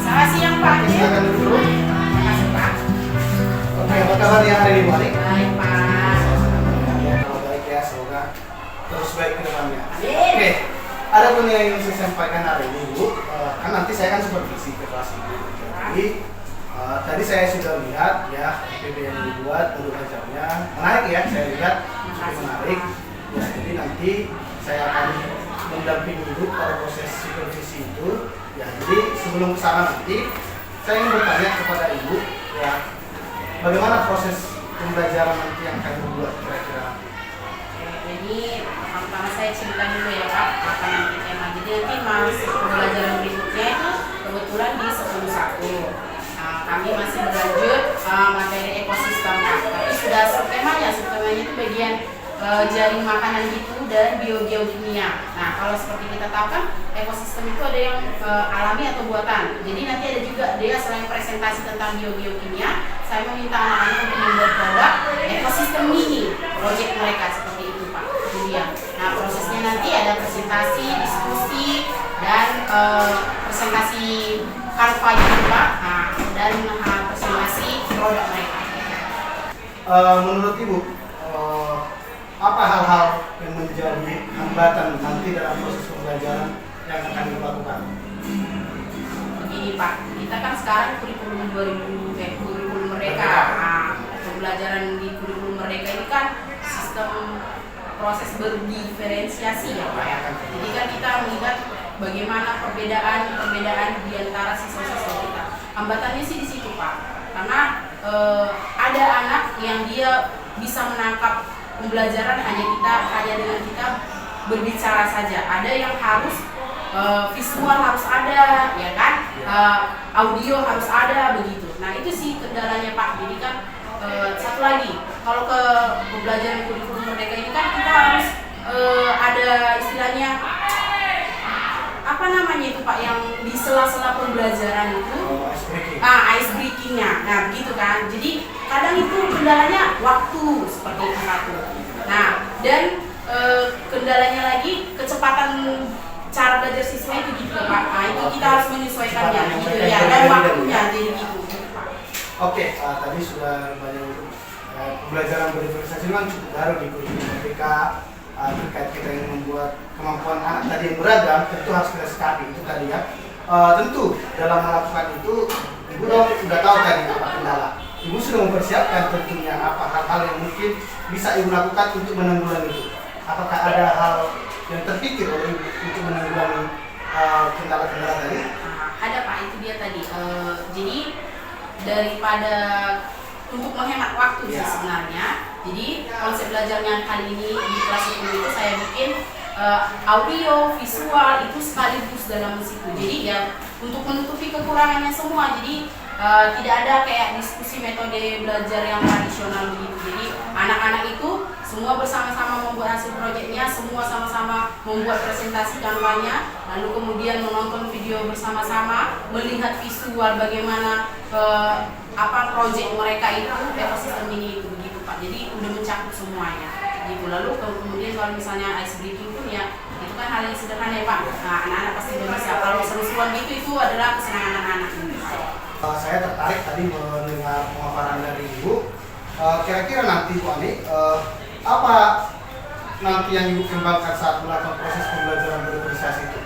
Selamat siang Pak. Silakan dulu. Terima kasih Pak. Oke, apa kabar ya hari ini Bu Ani? Baik Pak. Kalau baik ya, semoga terus baik ke depannya. Amin. Oke, ada pun yang ingin saya sampaikan hari ini Bu, kan nanti saya kan supervisi ke kelas Ibu. Jadi tadi saya sudah lihat ya PPP yang dibuat untuk ajarnya menarik ya, saya lihat cukup menarik. Ya, jadi nanti saya akan mendampingi Ibu pada proses supervisi itu. Ya, jadi sebelum ke sana nanti saya ingin bertanya kepada Ibu ya, bagaimana proses pembelajaran nanti yang akan dibuat kira-kira? Jadi pertama saya cerita dulu ya Pak, apa nanti tema. Jadi nanti mas pembelajaran berikutnya itu kebetulan di 10.1. Kami masih berlanjut materi ekosistem Pak. Tapi sudah subtemanya itu bagian jaring makanan gitu dan biogeokimia. Nah kalau seperti kita tahu kan ekosistem itu ada yang alami atau buatan. Jadi nanti ada juga dia selain presentasi tentang biogeokimia, saya meminta anak-anak untuk membuat produk ekosistem mini proyek mereka seperti itu Pak. Kemudian, nah prosesnya nanti ada presentasi, diskusi dan presentasi Canva juga Pak. Nah, dan presentasi produk mereka. Menurut Ibu, apa hal-hal yang menjadi hambatan nanti dalam proses pembelajaran yang akan dilakukan? Begini Pak, kita kan sekarang kurikulum kurikulum mereka. Nah, pembelajaran di kurikulum mereka ini kan sistem proses berdiferensiasi ya Pak ya. Jadi kan kita melihat bagaimana perbedaan di antara siswa-siswa kita. Hambatannya sih di situ Pak, karena ada anak yang dia bisa menangkap pembelajaran hanya dengan kita berbicara saja. Ada yang harus visual harus ada, ya kan? Audio harus ada begitu. Nah itu sih kendalanya Pak. Jadi kan satu lagi, kalau ke pembelajaran kurikulum merdeka ini kan kita harus ada istilahnya apa namanya itu Pak yang di sela-sela pembelajaran itu ice breakingnya, nah begitu kan. Jadi kadang itu kendalanya waktu seperti itu satu. Nah dan kendalanya lagi kecepatan cara belajar siswa itu gitu Pak. Nah itu kita harus menyesuaikannya gitu ya, dan waktunya jadi gitu Pak. Oke, tadi sudah banyak pembelajaran berdifferensiasi kan cukup baru di kurikulum merdeka. Terkait kita ingin membuat kemampuan anak tadi yang beragam, tentu harus kita sikapi itu tadi ya. Tentu dalam melakukan itu Ibu dong sudah tahu tadi apa kendala. Ibu sudah mempersiapkan tentunya apa hal-hal yang mungkin bisa Ibu lakukan untuk menanggulangi itu. Apakah ada hal yang terpikir oleh Ibu untuk menanggulangi kendala-kendala tadi? Ada Pak, itu dia tadi. Jadi daripada untuk menghemat waktu sih sebenarnya. Jadi konsep belajarnya kali ini di kelas 10 itu saya bikin audio, visual itu sekaligus dalam situ. Jadi ya untuk menutupi kekurangannya semua. Jadi tidak ada kayak diskusi metode belajar yang tradisional begitu. Jadi anak-anak itu semua bersama-sama membuat hasil proyeknya, semua sama-sama membuat presentasi kanvanya, lalu kemudian menonton video bersama-sama, melihat visual bagaimana proyek mereka itu ekosistem ini itu begitu Pak. Jadi udah mencakup semuanya gitu. Lalu kemudian kalau misalnya ice breaking pun ya itu kan hal yang sederhana ya Pak. Nah, anak-anak pasti udah bisa. Kalau seru-seruan gitu itu adalah kesenangan anak-anak gitu. Saya tertarik tadi mendengar pemaparan dari Ibu. Kira-kira nanti Bu Ani, apa nanti yang Ibu kembangkan saat melakukan proses pembelajaran berdifferensiasi itu?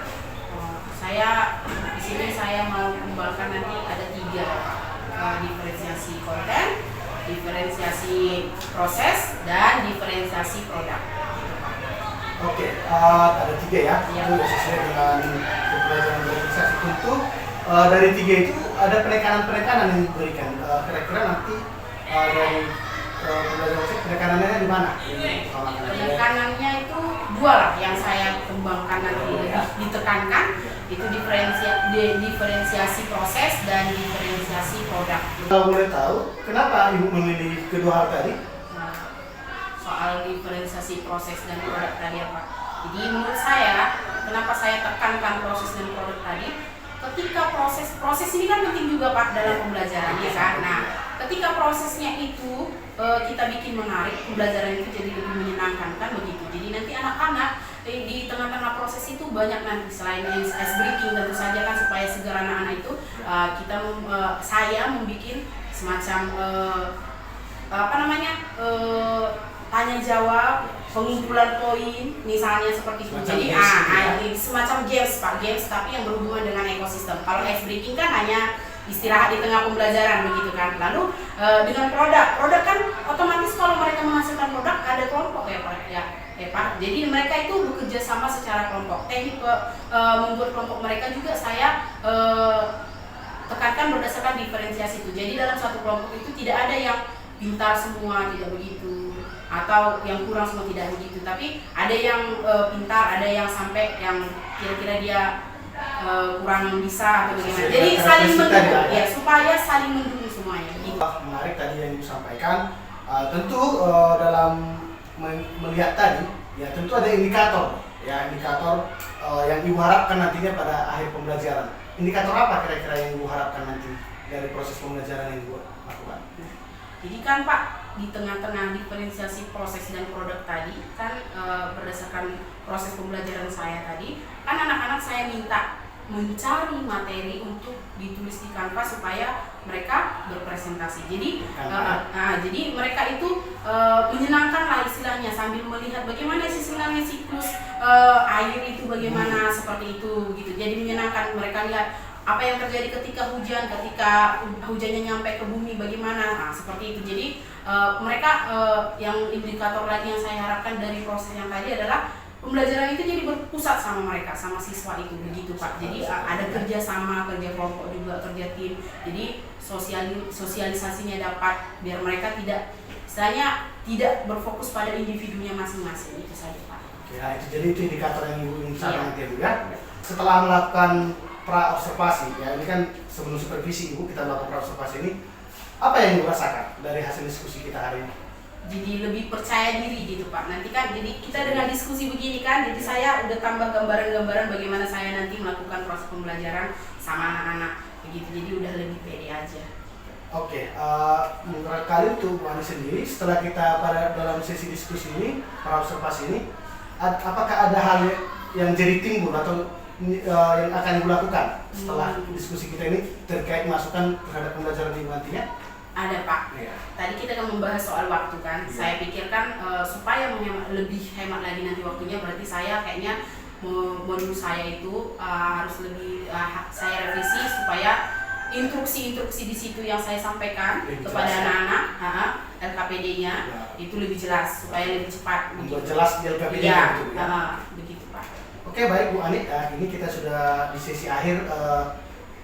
Di sini saya mau kembangkan nanti ada 3. Diferensiasi konten, diferensiasi proses, dan diferensiasi produk. Oke, ada 3 ya. Ya. Itu sudah sesuai dengan pembelajaran berdifferensiasi. Tentu dari 3 itu ada penekanan-penekanan yang diberikan. Kira-kira nanti dari pembelajaran penekanannya di mana? Penekanannya itu 2 lah yang saya kembangkan nanti lebih ditekankan itu diferensiasi proses dan diferensiasi produk. Kalau boleh tahu, kenapa Ibu memilih kedua hal tadi? Nah, soal diferensiasi proses dan produk tadi ya Pak. Jadi menurut saya, kenapa saya tekankan proses dan produk tadi? Ketika proses ini kan penting juga Pak dalam pembelajaran ya kan. Nah, ketika prosesnya itu kita bikin menarik, pembelajaran itu jadi lebih menyenangkan kan begitu. Jadi nanti anak-anak di tengah-tengah proses itu banyak nanti selain ice breaking tentu saja kan supaya segar anak-anak itu saya membuat semacam tanya jawab, pengumpulan poin, misalnya seperti itu. Jadi semacam games Pak, games tapi yang berhubungan dengan ekosistem. Kalau ice breaking kan hanya istirahat di tengah pembelajaran begitu kan. Lalu dengan produk kan otomatis kalau mereka menghasilkan produk ada kelompok ya Pak. Jadi mereka itu bekerja sama secara kelompok. Teknik membuat kelompok mereka juga saya tekankan berdasarkan diferensiasi itu. Jadi dalam satu kelompok itu tidak ada yang pintar semua, tidak begitu, atau yang kurang semua, tidak begitu. Tapi ada yang pintar, ada yang sampai yang kira-kira dia kurang bisa atau bagaimana. Jadi saling mendukung ya, supaya saling mendukung semuanya. Gitu. Menarik tadi yang Ibu sampaikan. Tentu dalam melihat tadi, ya tentu ada indikator yang Ibu harapkan nantinya pada akhir pembelajaran. Indikator apa kira-kira yang Ibu harapkan nanti dari proses pembelajaran yang Ibu lakukan? Jadi kan Pak, di tengah-tengah diferensiasi proses dan produk tadi kan berdasarkan proses pembelajaran saya tadi, kan anak-anak saya minta mencari materi untuk ditulis di Canva supaya mereka berpresentasi. Jadi jadi mereka itu menyenangkan lah istilahnya, sambil melihat bagaimana sih sebenarnya siklus air itu bagaimana seperti itu gitu. Jadi menyenangkan, mereka lihat apa yang terjadi ketika hujannya nyampe ke bumi bagaimana, seperti itu. Jadi mereka yang indikator lagi yang saya harapkan dari proses yang tadi adalah pembelajaran itu jadi berpusat sama mereka, sama siswa itu begitu Pak. Jadi ada kerja sama, kerja kelompok juga, kerja tim. Jadi sosialisasinya dapat biar mereka tidak berfokus pada individunya masing-masing, itu saja Pak. Ya, jadi itu indikator yang Ibu ingin sampaikan ya. Setelah melakukan pra-observasi, ya ini kan sebelum supervisi Ibu kita melakukan pra-observasi ini, apa yang Ibu rasakan dari hasil diskusi kita hari ini? Jadi lebih percaya diri gitu Pak. Nanti kan jadi kita dengan diskusi begini kan, jadi saya udah tambah gambaran-gambaran bagaimana saya nanti melakukan proses pembelajaran sama anak-anak begitu. Jadi udah lebih pede aja. Oke, menurut kalian tuh Bu Ani sendiri setelah kita dalam sesi diskusi ini, pra-observasi ini, apakah ada hal yang jadi timbul atau yang akan Ibu lakukan setelah diskusi kita ini terkait masukan terhadap pembelajaran Ibu nantinya? Ada Pak. Ya. Tadi kita akan membahas soal waktu kan. Ya. Saya pikirkan supaya lebih hemat lagi nanti waktunya, berarti saya kayaknya modul saya itu harus lebih saya revisi supaya instruksi-instruksi di situ yang saya sampaikan kepada anak-anak, LKPD-nya itu lebih jelas supaya lebih cepat. Membuat jelas di LKPD-nya gitu ya. Begitu Pak. Oke, baik Bu Ani, ini kita sudah di sesi akhir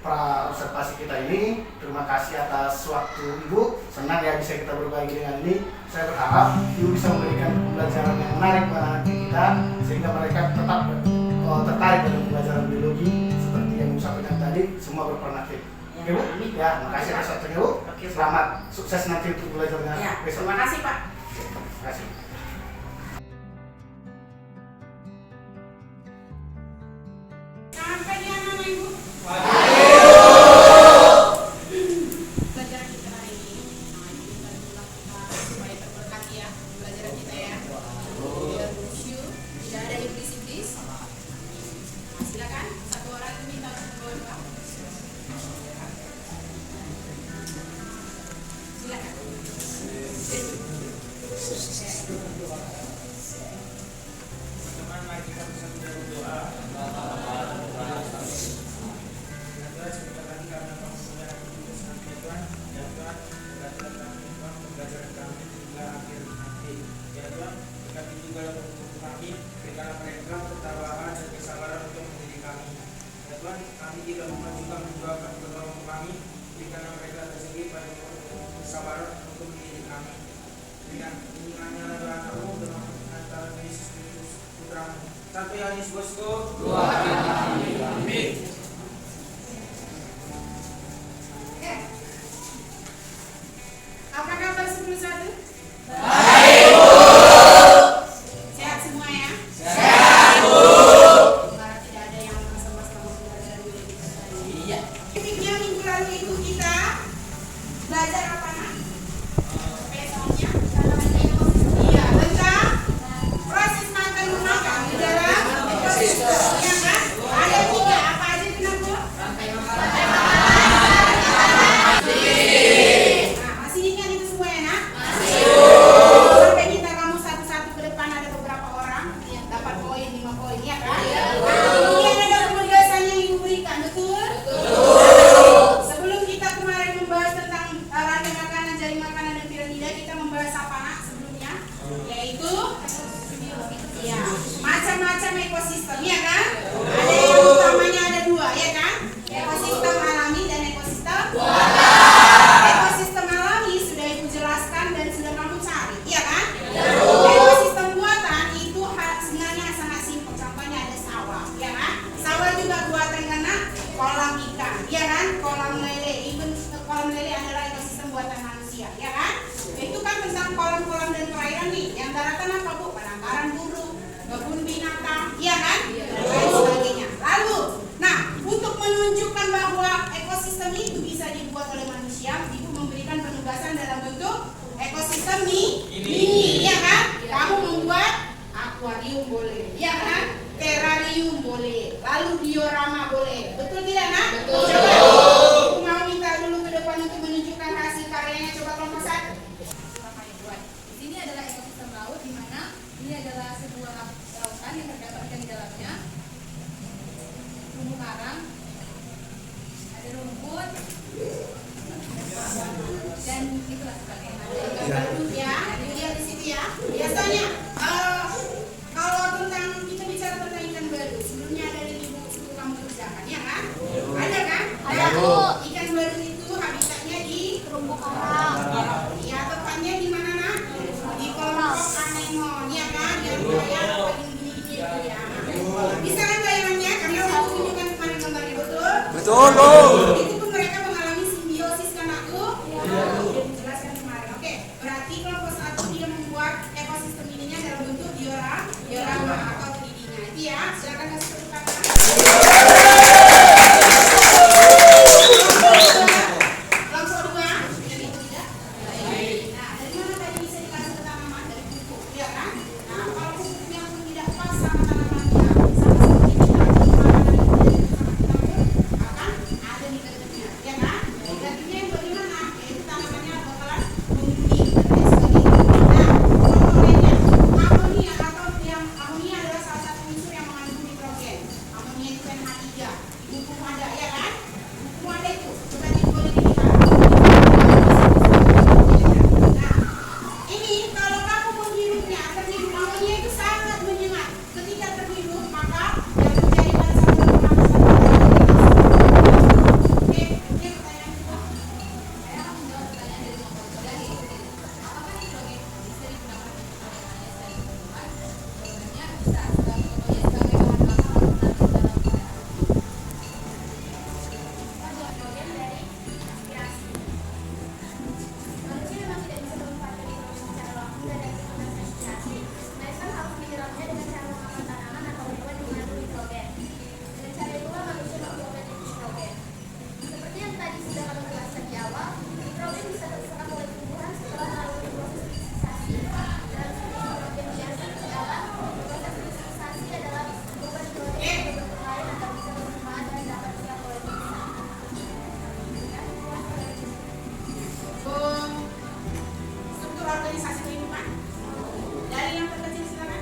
pra-observasi kita ini. Terima kasih atas waktu Ibu. Senang ya bisa kita berbagi dengan ini. Saya berharap Ibu bisa memberikan pembelajaran yang menarik pada anak kita sehingga mereka tetap tertarik dengan pembelajaran biologi seperti yang Ibu sampaikan tadi, semua berperan aktif. Oke Bu, ya terima kasih atas waktunya Bu. Selamat sukses nanti untuk belajarnya besok. Terima kasih Pak. Terima kasih. Selamat pagi anak-anak Ibu. Kami tidak memajukan menjualkan kepada kami, berikanlah mereka tersendiri pada kesabaran untuk mendidik kami. Dengan inginannya adalah kamu dalam antara Yesus Kristus Putramu. Satu Yohanes Bosco. Amin. Apa kabar 11? Baik Bu. Sehat semua ya? Sehat Bu. Tidak ada yang masalah-masalah pembelajaran dulu kita tadi. Iya. Minggu lalu itu kita belajar apa nak? Besoknya iya tentang proses makan memakan di dalam Betul tidak, Nak? Betul. Coba. Aku mau minta dulu ke depan untuk menunjukkan hasil karyanya. Coba kelompok 1. Di sini adalah ekosistem laut, di mana ini adalah sebuah lautan yang terdapat ikan di dalamnya, terumbu karang, ada rumput, dan itulah sebagainya. Ya, dilihat di situ ya. Biasanya kalau tentang kita bicara tentang ikan baru, sebelumnya ada yang ibu suruh kamu kerjakan, ya kan? Ada kan? Ada, Bu. Ikan baru itu habitatnya di Terumbu karang. ya, tempatnya di mana, Nak? Di kelompok anemon, ya kan? Yang kayak begini gitu ya. Bisa kan bayangannya? Karena aku tunjukkan kemarin gambarnya, betul? Betul, Bu. Itu pun mereka mengalami simbiosis kan aku? Sudah dijelaskan kemarin. Oke, berarti kelompok 1 dia membuat ekosistem ininya dalam bentuk diorama atau 3D-nya. Itu ya, silakan kasih tepuk tangan. Kelompok 2, yang itu tidak? Nah, dari mana tadi bisa dikasih ke tanaman? Dari pupuk, ya kan? Nah, kalau pupuknya pun tidak pas sama tanamannya, sama seperti kita, makanan dari sama akan ada nitrogennya, ya kan? Nitrogennya yang bagaimana? Yaitu tanamannya bakalan menguning dan lain sebagainya. Nah, contoh lainnya, amonia atau yang amonia adalah salah satu unsur yang mengandung nitrogen. Amonia itu kan H3. Di buku ada, ya kan? Buku ada itu. Coba boleh dilihat. Nah, ini kalau kamu menghirupnya, terhirup amonia itu sangat menyengat. Ketika terhirup, maka yang terjadi pada saluran pernafasan. Oke, ini pertanyaan kedua. Saya akan menjawab pertanyaan dari kelompok 3 yaitu apakah nitrogen bisa digunakan untuk penanaman selain tumbuhan? Jawabannya bisa, sebab contohnya sebagai bahan bakar untuk nanti dalam kendaraan. Bagian dari inspirasi. Manusia memang tidak bisa memanfaatkan nitrogen secara langsung dari aktivitas respirasi. Mereka harus menyerapnya dengan cara memakan tanaman atau hewan yang mengandung nitrogen. Dengan cara itulah manusia membuat nitrogen. Seperti yang tadi sudah kami jelaskan di awal, nitrogen bisa terserap oleh tumbuhan setelah melalui proses fisilisasi. Dalam studi nitrogen biasa adalah proses fisilisasi adalah mengubah nitrogen ke bentuk lain agar bisa bermanfaat dan dapat diserap oleh tumbuhan. Struktur organisasi kehidupan. Dari yang terkecil silakan.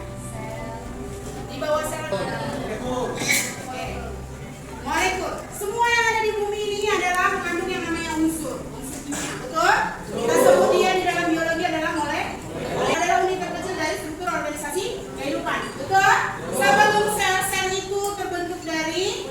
Di bawah sel. Oke. Molekul. Semua yang ada di bumi ini adalah mengandung yang namanya unsur kimia. Betul? Kita sebut dia di dalam biologi adalah molekul. Adalah unit terkecil dari struktur organisasi kehidupan. Betul? Sebelum sel-sel itu terbentuk dari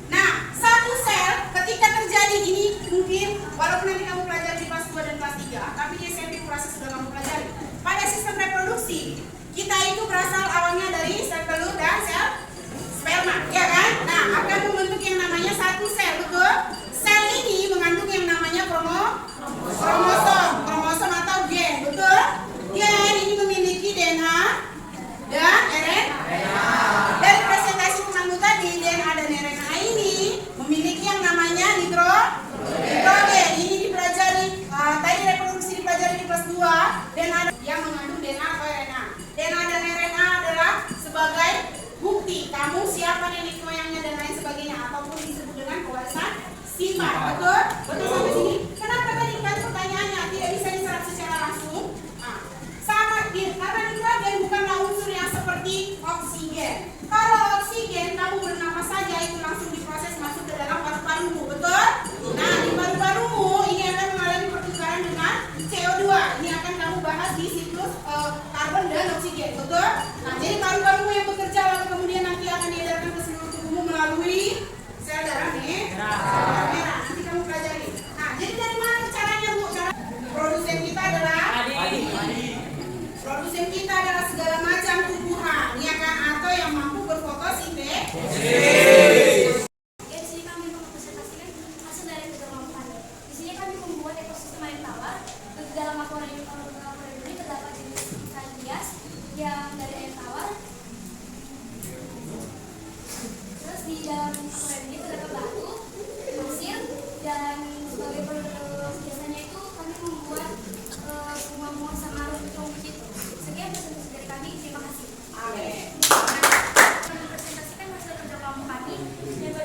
nah, satu sel ketika terjadi ini mungkin walaupun nanti kamu pelajari di kelas 2 dan kelas 3, tapi di SMP kurasa sudah kamu pelajari. Pada sistem reproduksi, kita itu berasal awalnya dari sel telur dan sel sperma, ya kan? Nah, akan membentuk yang namanya satu sel, betul? Sel ini mengandung yang namanya kromosom atau gen, betul? Gen ini memiliki DNA dan RNA. Dari presentasi temanmu tadi, DNA dan RNA ini memiliki yang namanya nitrogen. Ini dipelajari, tadi reproduksi dipelajari di kelas 2. DNA yang mengandung DNA atau RNA. DNA dan RNA adalah sebagai bukti kamu siapa nenek moyangnya dan lain sebagainya, ataupun disebut dengan pewarisan sifat. Betul? Betul sampai sini? Kenapa tadi kan pertanyaannya tidak bisa diserap secara langsung? Nah, sama karena nitrogen bukanlah unsur yang seperti oksigen. Kalau oksigen kamu bernafas saja itu langsung diproses masuk ke dalam paru-parumu, betul? Nah, di paru-parumu ini akan mengalami pertukaran dengan CO2. Ini akan kamu bahas di siklus karbon dan oksigen, betul? Nah, jadi paru-parumu yang bekerja lalu kemudian nanti akan diedarkan ke seluruh tubuhmu melalui sel darah merah. Nanti kamu pelajari. Nah, jadi dari mana caranya, Bu? Cara produsen kita adalah produsen kita adalah segala macam tumbuhan, ya kan? Atau yang mampu berfotosintesis. Di sini kami mempresentasikan hasil dari kelompok kami. Di sini kami membuat ekosistem air tawar. Di dalam akuarium ini terdapat jenis ikan hias yang dari air tawar. Terus di dalam akuarium ini terdapat batu, pasir, dan sebagai produk biasanya itu kami membuat bunga-bunga sama rumput itu. Sekian presentasi dari kami. Terima kasih. Amin. Kami presentasikan hasil kerja kelompok kami yang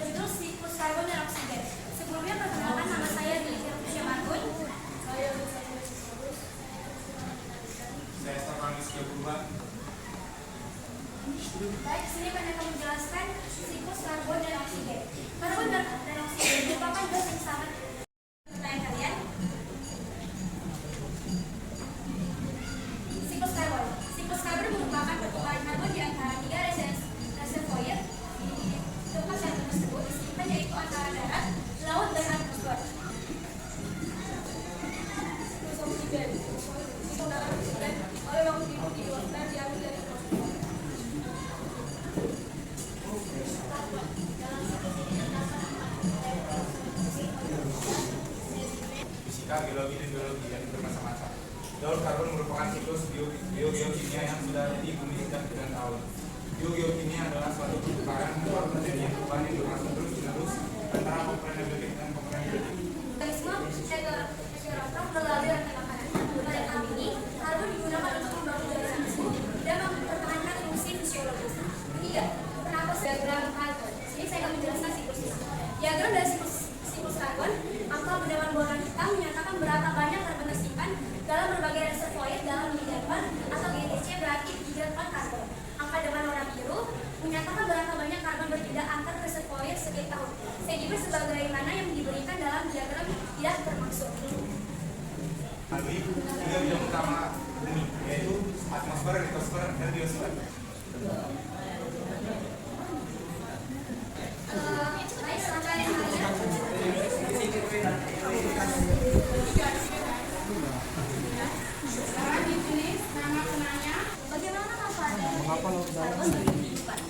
digunakan yaitu antara darat, laut, dan atmosfer. Oleh waktu di dan diambil dari fisika, geologi, dan biologi yang bermacam-macam. Daur karbon merupakan siklus geokimia yang sudah ada di bumi sejak jutaan tahun. Geokimia adalah suatu pertukaran luar terjadinya perubahan yang berlangsung terus-menerus antara komponen biologik dan komponen biologi. heterotrof melalui rantai makanan. Pada tahap ini, karbon digunakan untuk membangun jaringan tubuh dan mempertahankan fungsi fisiologis. Ketiga, kenapa diagram karbon? Sini saya akan menjelaskan siklusnya. Diagram dari siklus karbon, angka bedawan boron hitam menyatakan berapa banyak karbon tersimpan dalam berbagai reservoir dalam gigaton atau GTC berarti gigaton karbon. Angka dewan warna biru menyatakan berapa banyak karbon berpindah antar reservoir setiap tahun. Sedimen sebagaimana yang diberikan dalam diagram tidak termaksud. Tiga bidang utama bumi, yaitu atmosfer, litosfer, dan biosfer. Baik, silakan yang lainnya. Sekarang ditulis nama penanya. Bagaimana manfaat dari karbon bagi kehidupan?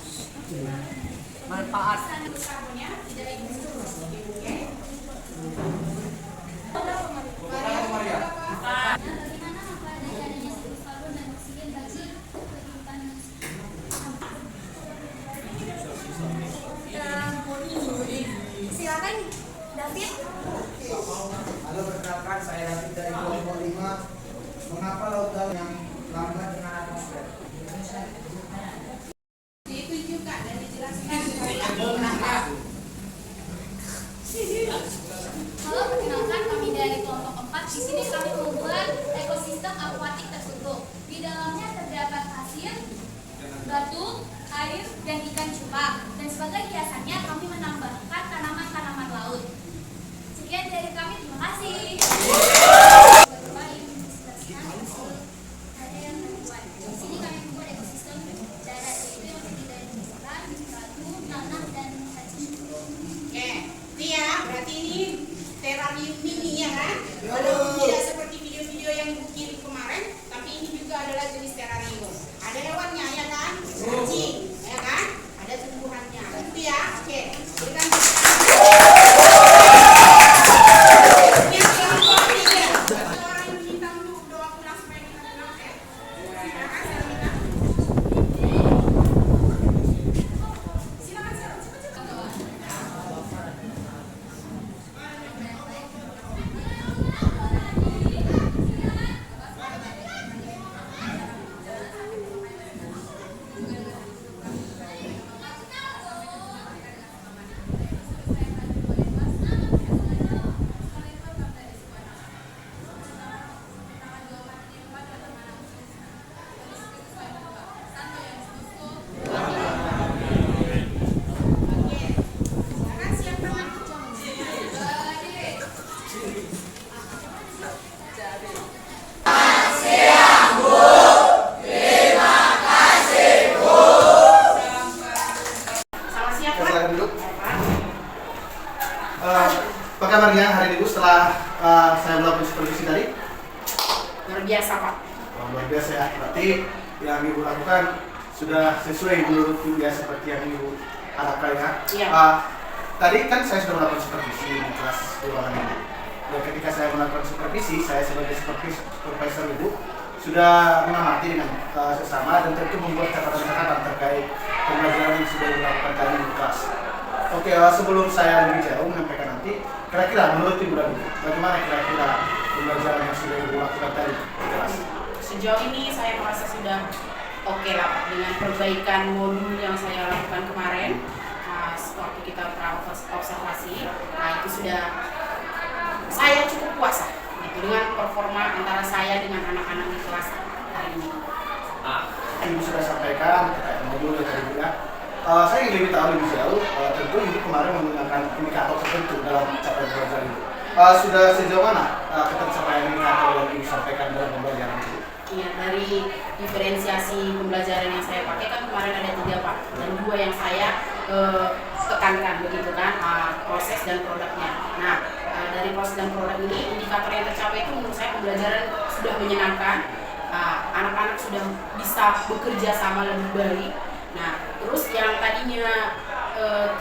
Manfaat. Karbonnya tidak lagi ditulis. Oke. Bagaimana manfaat dari adanya siklus karbon dan oksigen bagi kehidupan manusia? Silakan, David. Halo, perkenalkan saya David dari kelompok 5. Mengapa laut dalam yang lambat dengan atmosfer? Ditunjukkan dan dijelaskan kenapa. Halo, perkenalkan kami dari kelompok 4. Di sini kami membuat ekosistem akuatik tertutup. Di dalamnya terdapat pasir, batu, air, dan ikan cupang. Dan sebagai hiasannya kami menambahkan tanaman-tanaman laut. Sekian dari kami, terima kasih. Beberapa yang dijelaskan ada yang membuat. Di sini kami membuat ekosistem darat, yaitu yang terdiri dari ikan, batu, tanah, dan cacing. Oke, ini ya, berarti ini terarium mini ya kan? Walaupun tidak seperti video-video yang dikirim kemarin, tapi ini juga adalah jenis terarium. Ada hewannya ya kan? Cacing, ya kan? Ada tumbuhannya. Itu ya, oke. Berikan. Yang kelompok 3. Ada orang yang minta untuk doa pulang supaya kita pulang, oke? Silakan, saya minta. Silakan, cepat. Silakan siap tangan. Sama siap Kita Pak? silakan duduk. Apa kabarnya hari ini Bu setelah saya melakukan supervisi tadi? Luar biasa, Pak. Luar biasa ya. Berarti yang Ibu lakukan sudah sesuai menurut Ibu ya seperti yang Ibu harapkan ya. Iya. Tadi kan saya sudah melakukan supervisi di kelas di ruangan ini. Dan ketika saya melakukan supervisi, saya sebagai supervisor Ibu sudah mengamati dengan sesama dan tentu membuat catatan-catatan terkait pembelajaran yang sudah dilakukan tadi di kelas. Oke, sebelum saya lebih jauh menyampaikan nanti, kira-kira menurut Ibu dan Ibu, bagaimana kira-kira pembelajaran yang sudah Ibu lakukan tadi di kelas? Sejauh ini saya merasa sudah oke lah Pak, dengan perbaikan modul yang saya lakukan kemarin. Waktu kita observasi, nah itu sudah saya cukup puas lah, gitu, dengan performa antara saya dengan anak-anak di kelas hari ini. Ibu sudah sampaikan terkait modul yang tadi Bu ya. Saya ingin lebih tahu lebih jauh, tentu Ibu kemarin menggunakan indikator tertentu dalam capaian pembelajaran Ibu. Sudah sejauh mana pencapaian indikator yang Ibu sampaikan dalam pembelajaran Ibu? Iya, dari diferensiasi pembelajaran yang saya pakai kan kemarin ada 3 Pak, dan 2 yang saya tekankan begitu kan, proses dan produknya. Nah, dari proses dan produk ini indikator yang tercapai itu menurut saya pembelajaran sudah menyenangkan, anak-anak sudah bisa bekerja sama lebih baik. Nah, terus yang tadinya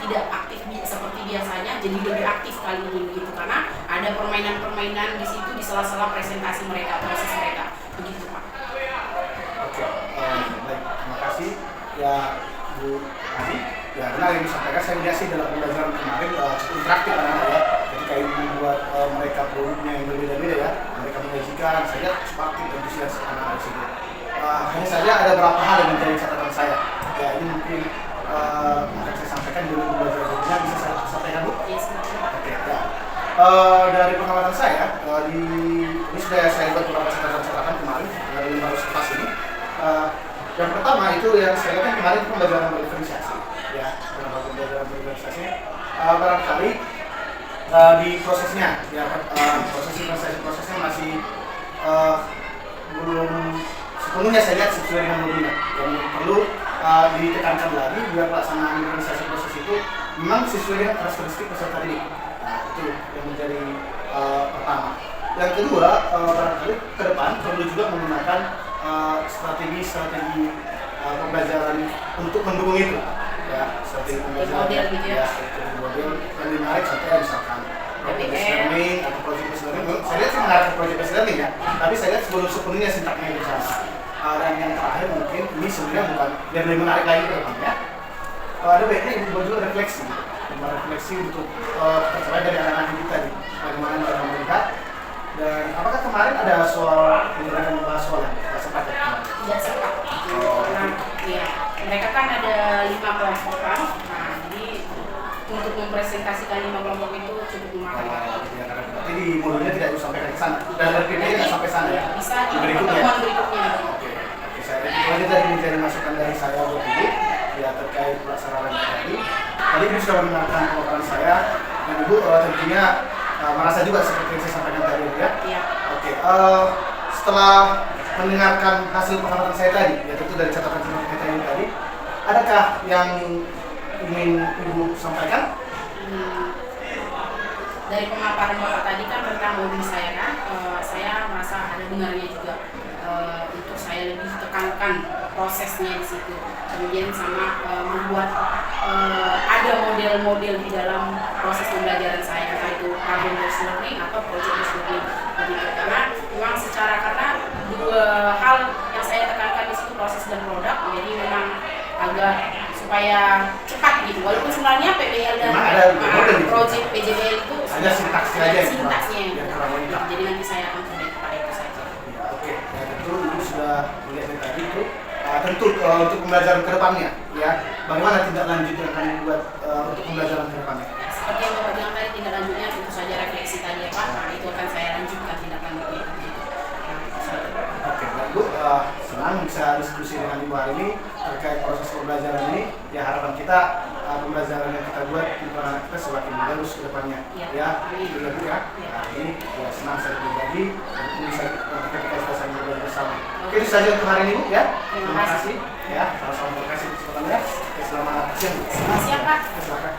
tidak aktif seperti biasanya jadi lebih aktif kali ini begitu, karena ada permainan-permainan di situ di sela-sela presentasi mereka, proses mereka begitu Pak. Oke, baik, terima kasih ya Bu Adi. Ya benar yang disampaikan, saya lihat sih dalam pembelajaran kemarin cukup interaktif anak-anak ya, ketika ini membuat mereka produknya yang berbeda-beda ya, mereka menyajikan, saya lihat cukup aktif dan antusias anak-anak di sini. Hanya saja ada beberapa hal yang menjadi catatan saya. Ya ini mungkin akan saya sampaikan dulu pembelajaran berikutnya, bisa saya sampaikan Bu? Yes, Oke, ya. Dari pengamatan saya, ini sudah saya buat beberapa catatan-catatan kemarin dari 500 kelas ini. Yang pertama itu yang saya lihat kemarin pembelajaran berdifferensiasi, ya, pembelajaran berdifferensiasi. Barangkali di prosesnya, ya, proses diferensiasi prosesnya masih belum sepenuhnya saya lihat sesuai dengan modulnya. Yang perlu ditekankan lagi biar pelaksanaan diferensiasi proses itu memang sesuai dengan karakteristik peserta didik. Nah, itu yang menjadi pertama. Yang kedua, barangkali ke depan perlu juga menggunakan strategi pembelajaran untuk mendukung itu. Ya, strategi pembelajaran model gitu ya. Strategi model yang menarik contohnya misalkan project learning atau project based learning. Saya lihat sih mengarah ke project based learning ya, tapi saya lihat sebelum sepenuhnya sintaknya itu sama. Dan yang terakhir mungkin ini sebenarnya bukan biar lebih menarik lagi ke depannya. Ada baiknya ibu buat juga refleksi untuk percaya dari anak-anak kita nih, bagaimana mereka melihat. Dan apakah kemarin ada soal yang membahas soal yang sempat ya? Tidak sempat. Karena ya, mereka kan ada 5 kelompok kan. Nah, jadi untuk mempresentasikan 5 kelompok itu cukup memakan waktu. Ya, karena berarti di modulnya tidak disampaikan ke sana. Dan RPP tidak sampai sana ya? Bisa di berikutnya. pertemuan berikutnya. Oke, saya lanjut dari menjadi masukan dari saya buat ibu ya terkait pelaksanaan tadi. Tadi ibu sudah mendengarkan pemaparan saya dan ibu tentunya merasa juga seperti yang saya sampaikan tadi ya. Iya. Oke, setelah mendengarkan hasil pengamatan saya tadi, ya tentu dari catatan kita ini tadi, adakah yang ingin ibu sampaikan? Dari pemaparan Bapak tadi kan tentang modul saya kan, saya merasa ada benarnya juga untuk saya lebih tekankan prosesnya di situ. Kemudian sama membuat ada model-model di dalam proses pembelajaran saya, entah itu problem based learning atau project based learning begitu. Karena memang karena dua hal yang saya tekankan di situ, proses dan produk, jadi memang agak supaya cepat gitu. Walaupun sebenarnya PBL dan project PJBL itu ada sintaksnya aja. Sintaksnya. Ya, jadi nanti saya akan coba kepada itu saja. Ya, oke, ya tentu ibu sudah melihat dari tadi itu. Tentu untuk pembelajaran ke depannya, ya bagaimana tindak lanjut yang akan dibuat untuk pembelajaran ke depannya? Seperti yang Bapak bilang tadi, tindak lanjutnya tentu saja refleksi tadi ya Pak. Nah, itu akan saya lanjutkan tindak lanjutnya. Oke, baik Bu, senang bisa diskusi dengan Ibu hari ini terkait proses pembelajaran ini. Ya harapan kita pembelajaran yang kita buat di anak kita semakin bagus ke depannya. Ya, itu ya Bu ya. Nah, ini ya senang saya berbagi dan bisa ketika kita saling berbagi bersama. Oke, itu saja untuk hari ini Bu ya. Terima kasih. Ya, sama-sama terima kasih kesempatannya. Selamat siang Bu. Selamat siang Pak. Silakan.